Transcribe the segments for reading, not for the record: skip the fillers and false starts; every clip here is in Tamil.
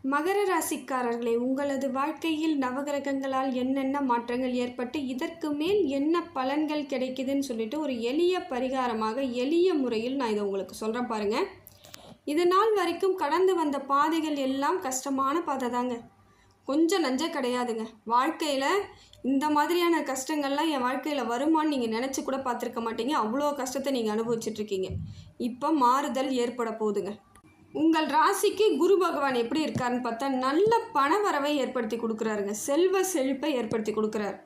மகர ராசிக்காரர்களே, உங்களது வாழ்க்கையில் நவகிரகங்களால் என்னென்ன மாற்றங்கள் ஏற்பட்டு இதற்கு மேல் என்ன பலன்கள் கிடைக்குதுன்னு சொல்லிட்டு ஒரு எளிய பரிகாரமாக எளிய முறையில் நான் இதை உங்களுக்கு சொல்கிறேன் பாருங்கள். இது நாள் வரைக்கும் கடந்து வந்த பாதைகள் எல்லாம் கஷ்டமான பாதை தாங்க, கொஞ்சம் நஞ்ச கிடையாதுங்க. வாழ்க்கையில் இந்த மாதிரியான கஷ்டங்கள்லாம் என் வாழ்க்கையில் வருமானு நீங்கள் நினச்சி கூட பார்த்துருக்க மாட்டீங்க. அவ்வளோ கஷ்டத்தை நீங்கள் அனுபவிச்சிட்ருக்கீங்க. இப்போ மாறுதல் ஏற்பட போகுதுங்க. உங்கள் ராசிக்கு குரு பகவான் எப்படி இருக்காருன்னு பார்த்தா நல்ல பண வரவை ஏற்படுத்தி கொடுக்குறாருங்க. செல்வ செழிப்பை ஏற்படுத்தி கொடுக்குறார்.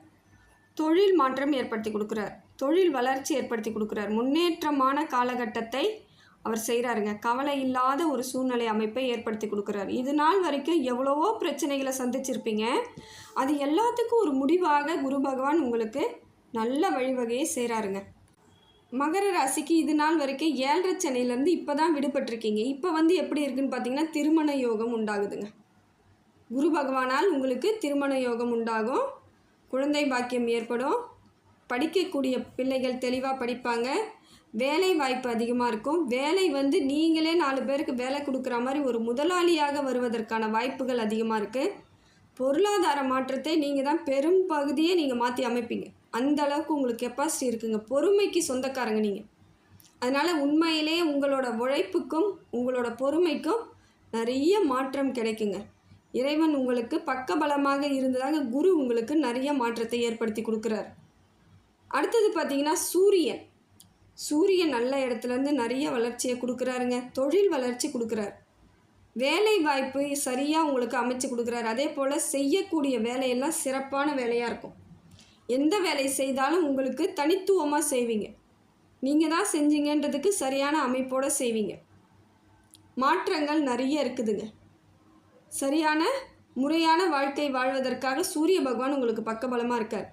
தொழில் மாற்றம் ஏற்படுத்தி கொடுக்குறார். தொழில் வளர்ச்சி ஏற்படுத்தி கொடுக்குறார். முன்னேற்றமான காலகட்டத்தை அவர் செய்கிறாருங்க. கவலை இல்லாத ஒரு சூழ்நிலை அமைப்பை ஏற்படுத்தி கொடுக்குறாரு. இது நாள் வரைக்கும் எவ்வளவோ பிரச்சனைகளை சந்திச்சிருப்பீங்க. அது எல்லாத்துக்கும் ஒரு முடிவாக குரு பகவான் உங்களுக்கு நல்ல வழிவகையை செய்கிறாருங்க. மகர ராசிக்கு இது நாள் வரைக்கும் 7.5 சனியிலேருந்து இப்போ தான் விடுபட்டிருக்கீங்க. இப்போ எப்படி இருக்குன்னு பார்த்தீங்கன்னா திருமண யோகம் உண்டாகுதுங்க. குரு பகவானால் உங்களுக்கு திருமண யோகம் உண்டாகும். குழந்தை பாக்கியம் ஏற்படும். படிக்கக்கூடிய பிள்ளைகள் தெளிவாக படிப்பாங்க. வேலை வாய்ப்பு அதிகமாக இருக்கும். வேலை நீங்களே 4 பேருக்கு வேலை கொடுக்குற மாதிரி ஒரு முதலாளியாக வருவதற்கான வாய்ப்புகள் அதிகமாக இருக்குது. பொருளாதார மாற்றத்தை நீங்கள் தான் பெரும் பகுதியை நீங்கள் மாற்றி அமைப்பீங்க. அந்த அளவுக்கு உங்களுக்கு கெப்பாசிட்டி இருக்குங்க. பொறுமைக்கு சொந்தக்காரங்க நீங்கள். அதனால் உண்மையிலே உங்களோட உழைப்புக்கும் உங்களோட பொறுமைக்கும் நிறைய மாற்றம் கிடைக்குங்க. இறைவன் உங்களுக்கு பக்கபலமாக இருந்ததாக குரு உங்களுக்கு நிறைய மாற்றத்தை ஏற்படுத்தி கொடுக்குறார். அடுத்தது பார்த்திங்கன்னா சூரியன் நல்ல இடத்துலேருந்து நிறைய வளர்ச்சியை கொடுக்குறாருங்க. தொழில் வளர்ச்சி கொடுக்குறார். வேலை வாய்ப்பு சரியாக உங்களுக்கு அமைச்சு கொடுக்குறாரு. அதே போல் செய்யக்கூடிய வேலையெல்லாம் சிறப்பான வேலையாக இருக்கும். எந்த வேலை செய்தாலும் உங்களுக்கு தனித்துவமாக செய்வீங்க. நீங்கள் தான் செஞ்சீங்கன்றதுக்கு சரியான அமைப்போடு செய்வீங்க. மாற்றங்கள் நிறைய இருக்குதுங்க. சரியான முறையான வாழ்க்கை வாழ்வதற்காக சூரிய பகவான் உங்களுக்கு பக்கபலமாக இருக்கார்.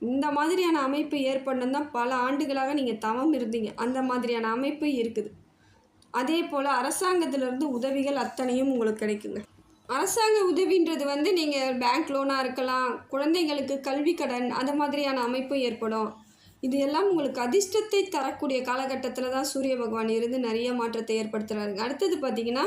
இந்த மாதிரியான அமைப்பு ஏற்படணும் தான் பல ஆண்டுகளாக நீங்கள் தவம் இருந்தீங்க. அந்த மாதிரியான அமைப்பு இருக்குது. அதே போல் அரசாங்கத்திலிருந்து உதவிகள் அத்தனையும் உங்களுக்கு கிடைக்குங்க. அரசாங்க உதவின்றது நீங்கள் பேங்க் லோனாக இருக்கலாம், குழந்தைங்களுக்கு கல்வி கடன், அந்த மாதிரியான அமைப்பு ஏற்படும். இது எல்லாம் உங்களுக்கு அதிர்ஷ்டத்தை தரக்கூடிய காலகட்டத்தில் தான் சூரிய பகவான் இருந்து நிறைய மாற்றத்தை ஏற்படுத்துகிறாருங்க. அடுத்தது பார்த்திங்கன்னா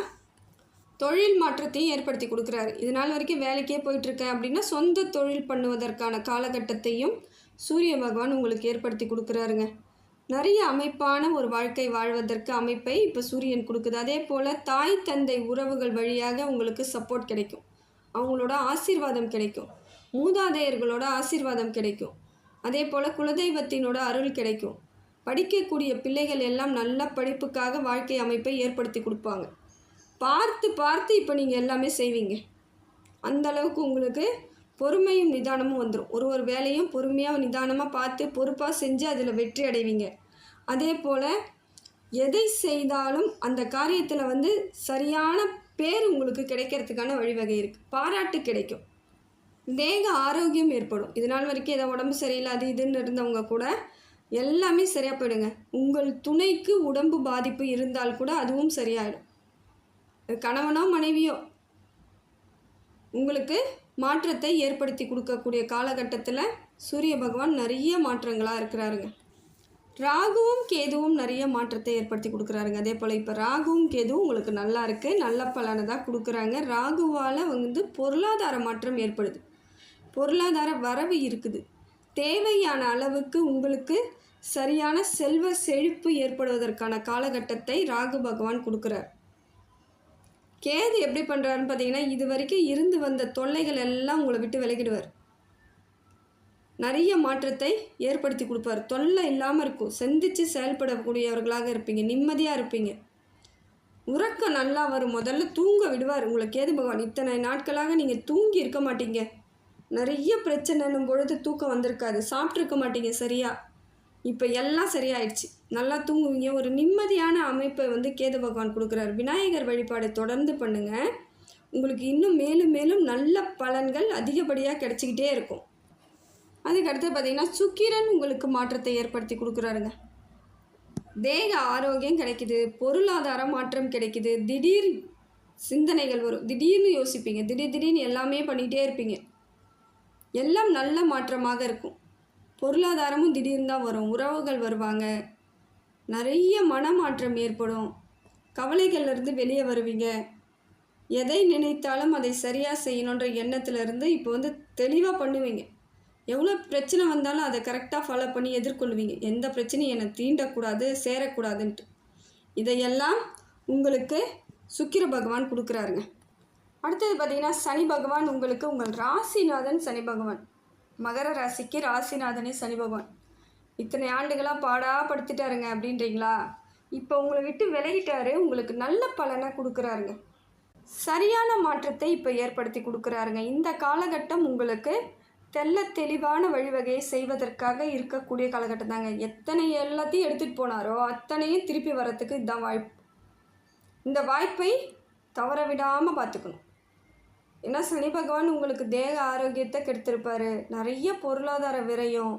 தொழில் மாற்றத்தையும் ஏற்படுத்தி கொடுக்குறாரு. இது நாள் வரைக்கும் வேலைக்கே போயிட்டுருக்கேன் அப்படின்னா சொந்த தொழில் பண்ணுவதற்கான காலகட்டத்தையும் சூரிய பகவான் உங்களுக்கு ஏற்படுத்தி கொடுக்குறாருங்க. நிறைய அமைப்பான ஒரு வாழ்க்கை வாழ்வதற்கு அமைப்பை இப்போ சூரியன் கொடுக்குது. அதே போல் தாய் தந்தை உறவுகள் வழியாக உங்களுக்கு சப்போர்ட் கிடைக்கும். அவங்களோட ஆசீர்வாதம் கிடைக்கும். மூதாதையர்களோட ஆசீர்வாதம் கிடைக்கும். அதே போல் குலதெய்வத்தினோட அருள் கிடைக்கும். படிக்கக்கூடிய பிள்ளைகள் எல்லாம் நல்ல படிப்புக்காக வாழ்க்கை அமைப்பை ஏற்படுத்தி கொடுப்பாங்க. பார்த்து இப்போ நீங்கள் எல்லாமே செய்வீங்க. அந்தளவுக்கு உங்களுக்கு பொறுமையும் நிதானமும் வந்துடும். ஒரு வேலையும் பொறுமையாக நிதானமாக பார்த்து பொறுப்பாக செஞ்சு அதில் வெற்றி அடைவீங்க. அதே போல் எதை செய்தாலும் அந்த காரியத்தில் சரியான பேர் உங்களுக்கு கிடைக்கிறதுக்கான வழிவகை இருக்குது. பாராட்டு கிடைக்கும். தேக ஆரோக்கியம் ஏற்படும். இது நாள் வரைக்கும் ஏதோ உடம்பு சரியில்லை அது இதுன்னு இருந்தவங்க கூட எல்லாமே சரியாக போயிடுங்க. உங்கள் துணைக்கு உடம்பு பாதிப்பு இருந்தால் கூட அதுவும் சரியாயிடும். கணவனோ மனைவியோ உங்களுக்கு மாற்றத்தை ஏற்படுத்தி கொடுக்கக்கூடிய காலகட்டத்தில் சூரிய பகவான் நிறைய மாற்றங்களாக இருக்கிறாருங்க. ராகுவும் கேதுவும் நிறைய மாற்றத்தை ஏற்படுத்தி கொடுக்குறாருங்க. அதே போல் இப்போ ராகுவும் கேதுவும் உங்களுக்கு நல்லா இருக்குது. நல்ல பலனை தான் கொடுக்குறாங்க. ராகுவால் பொருளாதார மாற்றம் ஏற்படுது. பொருளாதார வரவு இருக்குது. தேவையான அளவுக்கு உங்களுக்கு சரியான செல்வ செழிப்பு ஏற்படுவதற்கான காலகட்டத்தை ராகு பகவான் கொடுக்குறார். கேது எப்படி பண்ணுறாருன்னு பார்த்தீங்கன்னா இது வரைக்கும் இருந்து வந்த தொல்லைகள் எல்லாம் உங்களை விட்டு விலகிடுவார். நிறைய மாற்றத்தை ஏற்படுத்தி கொடுப்பார். தொல்லை இல்லாமல் இருக்கும். சிந்தித்து செயல்படக்கூடியவர்களாக இருப்பீங்க. நிம்மதியாக இருப்பீங்க. உறக்கம் நல்லா வரும். முதல்ல தூங்க விடுவார் உங்களை கேது பகவான். இத்தனை நாட்களாக நீங்கள் தூங்கி இருக்க மாட்டீங்க. நிறைய பிரச்சனைன்னும் பொழுது தூக்கம் வந்திருக்காது. சாப்பிட்ருக்க மாட்டீங்க சரியாக. இப்போ எல்லாம் சரியாயிடுச்சு. நல்லா தூங்குவீங்க. ஒரு நிம்மதியான அமைப்பை கேது பகவான் கொடுக்குறாரு. விநாயகர் வழிபாடை தொடர்ந்து பண்ணுங்கள். உங்களுக்கு இன்னும் மேலும் மேலும் நல்ல பலன்கள் அதிகப்படியாக கிடச்சிக்கிட்டே இருக்கும். அதுக்கடுத்து பார்த்திங்கன்னா சுக்கிரன் உங்களுக்கு மாற்றத்தை ஏற்படுத்தி கொடுக்குறாருங்க. தேக ஆரோக்கியம் கிடைக்குது. பொருளாதார மாற்றம் கிடைக்குது. திடீர் சிந்தனைகள் வரும். திடீர்னு யோசிப்பீங்க. திடீர்னு எல்லாமே பண்ணிகிட்டே இருப்பீங்க. எல்லாம் நல்ல மாற்றமாக இருக்கும். பொருளாதாரமும் திடீர்னு தான் வரும். உறவுகள் வருவாங்க. நிறைய மனமாற்றம் ஏற்படும். கவலைகள்லேருந்து வெளியே வருவீங்க. எதை நினைத்தாலும் அதை சரியாக செய்யணுன்ற எண்ணத்துலேருந்து இப்போ வந்து தெளிவாக பண்ணுவீங்க. எவ்வளோ பிரச்சனை வந்தாலும் அதை கரெக்டாக ஃபாலோ பண்ணி எதிர்கொள்வீங்க. எந்த பிரச்சனையும் என்னை தீண்டக்கூடாது, சேரக்கூடாதுன்ட்டு. இதையெல்லாம் உங்களுக்கு சுக்கிர பகவான் கொடுக்குறாருங்க. அடுத்தது பார்த்திங்கன்னா சனி பகவான் உங்களுக்கு உங்கள் ராசிநாதன் சனி பகவான். மகர ராசிக்கு ராசிநாதனே சனி பகவான். இத்தனை ஆண்டுகளாக பாடாப்படுத்திட்டாருங்க அப்படின்றீங்களா? இப்போ உங்களை விட்டு விலகிட்டாரு, உங்களுக்கு நல்ல பலனை கொடுக்குறாருங்க. சரியான மாற்றத்தை இப்போ ஏற்படுத்தி கொடுக்குறாருங்க. இந்த காலகட்டம் உங்களுக்கு தெள்ள தெளிவான வழிவகையை செய்வதற்காக இருக்கக்கூடிய காலகட்டம் தாங்க. எத்தனை எல்லாத்தையும் எடுத்துகிட்டு போனாரோ அத்தனையும் திருப்பி வரத்துக்கு இதுதான் வாய்ப்பு. இந்த வாய்ப்பை தவற விடாமல் பார்த்துக்கணும். ஏன்னா சனி பகவான் உங்களுக்கு தேக ஆரோக்கியத்தை கெடுத்திருப்பார். நிறைய பொருளாதார விரயம்,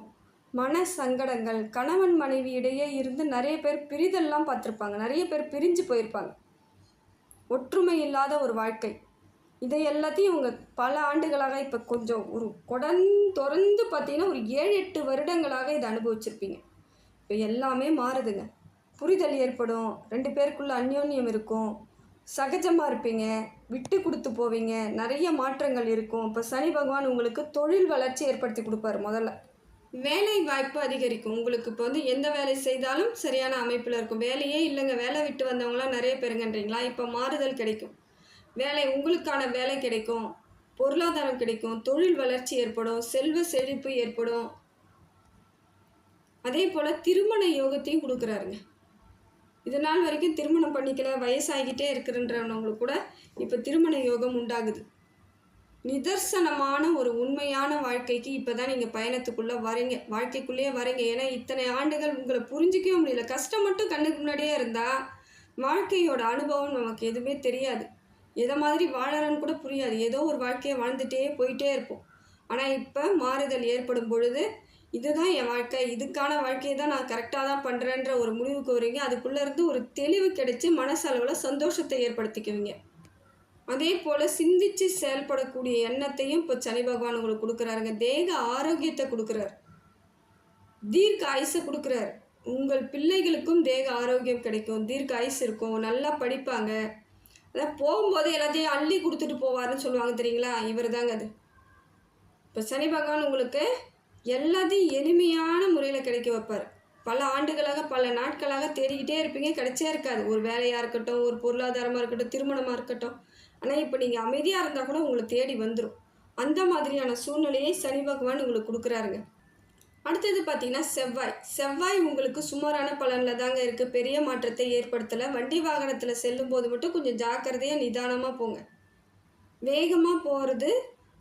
மன சங்கடங்கள், கணவன் மனைவி இடையே இருந்து நிறைய பேர் பிரிதெல்லாம் பார்த்துருப்பாங்க. நிறைய பேர் பிரிஞ்சு போயிருப்பாங்க. ஒற்றுமை இல்லாத ஒரு வாழ்க்கை. இதை எல்லாத்தையும் இவங்க பல ஆண்டுகளாக இப்போ கொஞ்சம் ஒரு தொடர்ந்து பார்த்தீங்கன்னா ஒரு 7-8 வருடங்களாக இதை அனுபவிச்சிருப்பீங்க. இப்போ எல்லாமே மாறுதுங்க. புரிதல் ஏற்படும், 2 பேருக்குள்ள அந்யோன்யம் இருக்கும், சகஜமாக இருப்பீங்க, விட்டு கொடுத்து போவீங்க, நிறைய மாற்றங்கள் இருக்கும். இப்போ சனி பகவான் உங்களுக்கு தொழில் வளர்ச்சி ஏற்படுத்தி கொடுப்பாரு. முதல்ல வேலை வாய்ப்பு அதிகரிக்கும். உங்களுக்கு இப்போ வந்து எந்த வேலை செய்தாலும் சரியான அமைப்பில் இருக்கும். வேலையே இல்லைங்க, வேலை விட்டு வந்தவங்களாம் நிறைய பேருங்கன்றீங்களா? இப்போ மாறுதல் கிடைக்கும். வேலை உங்களுக்கான வேலை கிடைக்கும், பொருளாதாரம் கிடைக்கும், தொழில் வளர்ச்சி ஏற்படும், செல்வ செழிப்பு ஏற்படும். அதே போல் திருமண யோகத்தையும் கொடுக்குறாருங்க. இது நாள் வரைக்கும் திருமணம் பண்ணிக்கல, வயசாகிக்கிட்டே இருக்கிறன்றவங்களுக்கு கூட இப்போ திருமண யோகம் உண்டாகுது. நிதர்சனமான ஒரு உண்மையான வாழ்க்கைக்கு இப்போ தான் நீங்கள் பயணத்துக்குள்ளே வரீங்க, வாழ்க்கைக்குள்ளேயே வரீங்க. ஏன்னா இத்தனை ஆண்டுகள் உங்களை புரிஞ்சிக்கவே முடியல. கஷ்டம் மட்டும் கண்ணுக்கு முன்னாடியே இருந்தால் வாழ்க்கையோட அனுபவம் நமக்கு எதுவுமே தெரியாது. எதை மாதிரி வாழறன்னு கூட புரியாது. ஏதோ ஒரு வாழ்க்கையை வாழ்ந்துகிட்டே போயிட்டே இருப்போம். ஆனால் இப்போ மாறுதல் ஏற்படும் பொழுது இதுதான் என் வாழ்க்கை, இதுக்கான வாழ்க்கையை தான் நான் கரெக்டாக தான் பண்ணுறேன்ற ஒரு முடிவுக்கு வரீங்க. அதுக்குள்ளேருந்து ஒரு தெளிவு கிடைச்சி மனசளவில் சந்தோஷத்தை ஏற்படுத்திக்குவீங்க. அதே போல் சிந்தித்து செயல்படக்கூடிய எண்ணத்தையும் இப்போ சனி பகவான் உங்களுக்கு கொடுக்குறாருங்க. தேக ஆரோக்கியத்தை கொடுக்குறார், தீர்க்க ஆயுசை கொடுக்குறார். உங்கள் பிள்ளைகளுக்கும் தேக ஆரோக்கியம் கிடைக்கும், தீர்க்க ஆயுசு இருக்கும், நல்லா படிப்பாங்க. அதான் போகும்போது எல்லாத்தையும் அள்ளி கொடுத்துட்டு போவார்னு சொல்லுவாங்க தெரியுங்களா? இவர் தாங்க அது. இப்போ சனி பகவான் உங்களுக்கு எல்லாத்தையும் எளிமையான முறையில் கிடைக்க வைப்பார். பல ஆண்டுகளாக பல நாட்களாக தேடிக்கிட்டே இருப்பீங்க, கிடைச்சே இருக்காது. ஒரு வேலையாக இருக்கட்டும், ஒரு பொருளாதாரமாக இருக்கட்டும், திருமணமாக இருக்கட்டும். ஆனால் இப்போ நீங்கள் அமைதியாக இருந்தால் கூட உங்களை தேடி வந்துடும். அந்த மாதிரியான சூழ்நிலையை சனி பகவான் உங்களுக்கு கொடுக்குறாருங்க. அடுத்தது பார்த்திங்கன்னா செவ்வாய் உங்களுக்கு சுமாரான பலனில் தாங்க இருக்குது. பெரிய மாற்றத்தை ஏற்படுத்தலை. வண்டி வாகனத்தில் செல்லும்போது மட்டும் கொஞ்சம் ஜாக்கிரதையாக நிதானமாக போங்க. வேகமாக போகிறது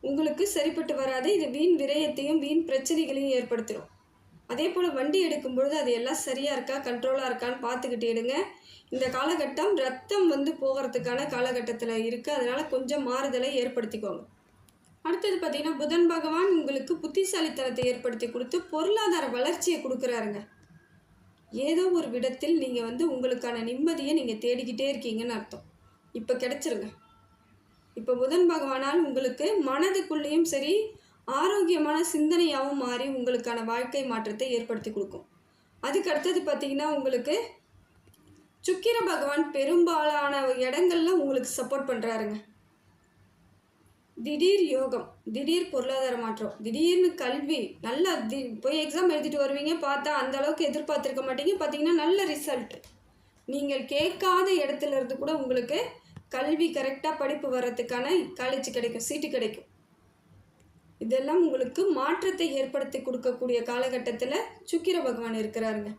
உங்களுக்கு சரிப்பட்டு வராது. இது வீண் விரயத்தையும் வீண் பிரச்சனைகளையும் ஏற்படுத்திடும். அதே போல் வண்டி எடுக்கும் பொழுது அது எல்லாம் சரியாக இருக்கா, கண்ட்ரோலாக இருக்கான்னு பார்த்துக்கிட்டு எடுங்க. இந்த காலகட்டம் ரத்தம் வந்து போகிறதுக்கான காலகட்டத்தில் இருக்குது. அதனால் கொஞ்சம் மாறுதலை ஏற்படுத்திக்கோங்க. அடுத்தது பார்த்திங்கன்னா புதன் பகவான் உங்களுக்கு புத்திசாலித்தனத்தை ஏற்படுத்தி கொடுத்து பொருளாதார வளர்ச்சியை கொடுக்குறாருங்க. ஏதோ ஒரு விடத்தில் நீங்கள் வந்து உங்களுக்கான நிம்மதியை நீங்கள் தேடிக்கிட்டே இருக்கீங்கன்னு அர்த்தம். இப்போ கிடைச்சிருங்க. இப்போ புதன் பகவானால் உங்களுக்கு மனதுக்குள்ளேயும் சரி ஆரோக்கியமான சிந்தனையாகவும் மாறி உங்களுக்கான வாழ்க்கை மாற்றத்தை ஏற்படுத்தி கொடுக்கும். அதுக்கு அடுத்தது பார்த்திங்கன்னா உங்களுக்கு சுக்கிர பகவான் பெரும்பாலான இடங்கள்ல உங்களுக்கு சப்போர்ட் பண்ணுறாருங்க. திடீர் யோகம், திடீர் பொருளாதார மாற்றம், திடீர்னு கல்வி, நல்லா போய் எக்ஸாம் எழுதிட்டு வருவீங்க, பார்த்தா அந்த அளவுக்கு எதிர்பார்த்துருக்க மாட்டீங்க, பார்த்தீங்கன்னா நல்ல ரிசல்ட். நீங்கள் கேட்காத இடத்துல இருந்து கூட உங்களுக்கு கல்வி கரெக்டாக படிப்பு வர்றதுக்கான காலேஜ் கிடைக்கும், சீட்டு கிடைக்கும். இதெல்லாம் உங்களுக்கு மாற்றத்தை ஏற்படுத்தி கொடுக்கக்கூடிய காலகட்டத்தில் சுக்கிர பகவான் இருக்கிறாருங்க.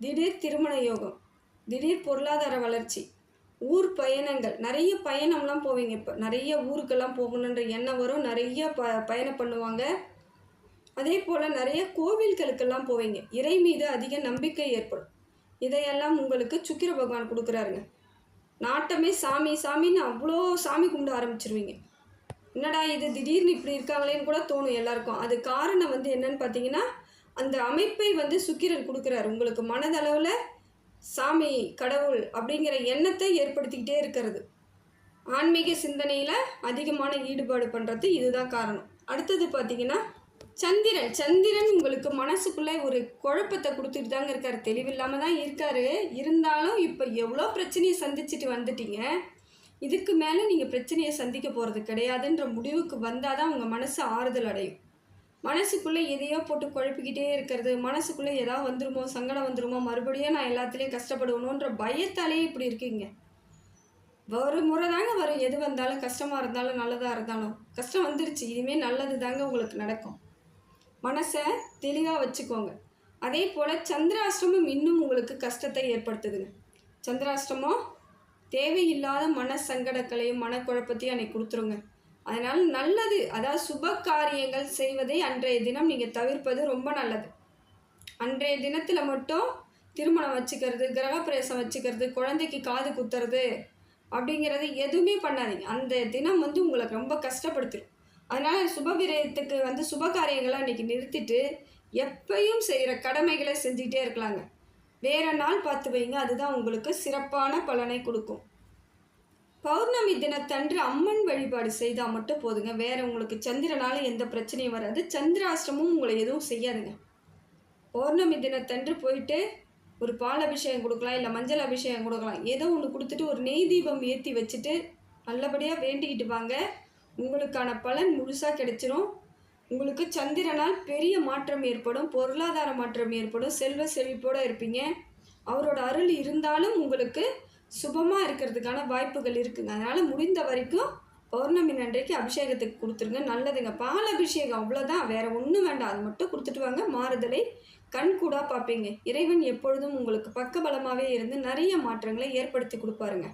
திடீர் திருமண யோகம், திடீர் பொருளாதார வளர்ச்சி, ஊர் பயணங்கள், நிறைய பயணம்லாம் போவீங்க. இப்போ நிறைய ஊருக்கெல்லாம் போகணுன்ற எண்ணம் வரும், நிறைய பயணம் பண்ணுவாங்க. அதே போல் நிறைய கோவில்களுக்கெல்லாம் போவீங்க, இறை மீது அதிக நம்பிக்கை ஏற்படும். இதையெல்லாம் உங்களுக்கு சுக்கிர பகவான் கொடுக்குறாருங்க. நாட்டமே சாமி சாமின்னு அவ்வளோ சாமி கும்பிட ஆரம்பிச்சிருவீங்க. என்னடா இது திடீர்னு இப்படி இருக்காங்களேன்னு கூட தோணும் எல்லாருக்கும். அது காரணம் வந்து என்னன்னு பார்த்தீங்கன்னா அந்த அமைப்பை வந்து சுக்கிரன் கொடுக்குறாரு. உங்களுக்கு மனதளவில் சாமி கடவுள் அப்படிங்கிற எண்ணத்தை ஏற்படுத்திக்கிட்டே இருக்கிறது. ஆன்மீக சிந்தனையில் அதிகமான ஈடுபாடு பண்ணுறது இதுதான் காரணம். அடுத்தது பார்த்திங்கன்னா சந்திரன் உங்களுக்கு மனசுக்குள்ளே ஒரு குழப்பத்தை கொடுத்துட்டு தாங்க இருக்கார். தெளிவில்லாமல் தான் இருக்கார். இருந்தாலும் இப்போ எவ்வளோ பிரச்சனையை சந்திச்சுட்டு வந்துட்டீங்க. இதுக்கு மேலே நீங்கள் பிரச்சனையை சந்திக்க போகிறது கிடையாதுன்ற முடிவுக்கு வந்தால் தான் உங்கள் மனசு ஆறுதல் அடையும். மனசுக்குள்ளே எதையோ போட்டு குழப்பிக்கிட்டே இருக்கிறது, மனசுக்குள்ளே ஏதாவது வந்துருமோ, சங்கடம் வந்துருமோ, மறுபடியும் நான் எல்லாத்துலேயும் கஷ்டப்படுவணுன்ற பயத்தாலே இப்படி இருக்கீங்க. ஒரு முறை தாங்க வரும், எது வந்தாலும், கஷ்டமாக இருந்தாலும் நல்லதாக இருந்தாலும். கஷ்டம் வந்துருச்சு, இனிமேல் நல்லது தாங்க உங்களுக்கு நடக்கும். மனசை தெளிவாக வச்சுக்கோங்க. அதே போல் சந்திராஷ்டமம் இன்னும் உங்களுக்கு கஷ்டத்தை ஏற்படுத்துதுங்க. சந்திராஷ்டமம் தேவையில்லாத மன சங்கடங்களையும் மனக்குழப்பத்தையும் அன்னைக்கு கொடுத்துருங்க. அதனால் நல்லது, அதாவது சுப காரியங்கள் செய்வதை அன்றைய தினம் நீங்கள் தவிர்ப்பது ரொம்ப நல்லது. அன்றைய தினத்தில் மட்டும் திருமணம் வச்சுக்கிறது, கிரகப்பிரவேசம் வச்சுக்கிறது, குழந்தைக்கு காது குத்துறது அப்படிங்கிறது எதுவுமே பண்ணாதீங்க. அந்த தினம் உங்களுக்கு ரொம்ப கஷ்டப்படுத்திடும். அதனால் சுப சுப காரியங்களை அன்றைக்கி நிறுத்திட்டு எப்பயும் செய்கிற கடமைகளை செஞ்சுக்கிட்டே இருக்கலாங்க. வேறு நாள் பார்த்து வைங்க, அதுதான் உங்களுக்கு சிறப்பான பலனை கொடுக்கும். பௌர்ணமி தினத்தன்று அம்மன் வழிபாடு செய்தால் மட்டும் போதுங்க. வேறு உங்களுக்கு சந்திரனால் எந்த பிரச்சனையும் வராது. சந்திராஷ்டமும் உங்களை எதுவும் செய்யாதுங்க. பௌர்ணமி தினத்தன்று போயிட்டு ஒரு பால் அபிஷேகம் கொடுக்கலாம், இல்லை மஞ்சள் அபிஷேகம் கொடுக்கலாம். ஏதோ ஒன்று கொடுத்துட்டு ஒரு நெய் தீபம் ஏற்றி வச்சுட்டு நல்லபடியாக வேண்டிக்கிட்டு வாங்க. உங்களுக்கான பலன் முழுசாக கிடைச்சிரும். உங்களுக்கு சந்திரனால் பெரிய மாற்றம் ஏற்படும், பொருளாதார மாற்றம் ஏற்படும், செல்வ செழிப்போடு இருப்பீங்க. அவரோட அருள் இருந்தாலும் உங்களுக்கு சுபமாக இருக்கிறதுக்கான வாய்ப்புகள் இருக்குங்க. அதனால் முடிந்த வரைக்கும் பௌர்ணமி அன்றைக்கு அபிஷேகத்துக்கு கொடுத்துருங்க, நல்லதுங்க. பால் அபிஷேகம் அவ்வளோதான், வேறு ஒன்றும் வேண்டாம். அது மட்டும் கொடுத்துட்டு வாங்க. மாறுதலை கண்கூடாக பார்ப்பீங்க. இறைவன் எப்பொழுதும் உங்களுக்கு பக்கபலமாகவே இருந்து நிறைய மாற்றங்களை ஏற்படுத்தி கொடுப்பாருங்க.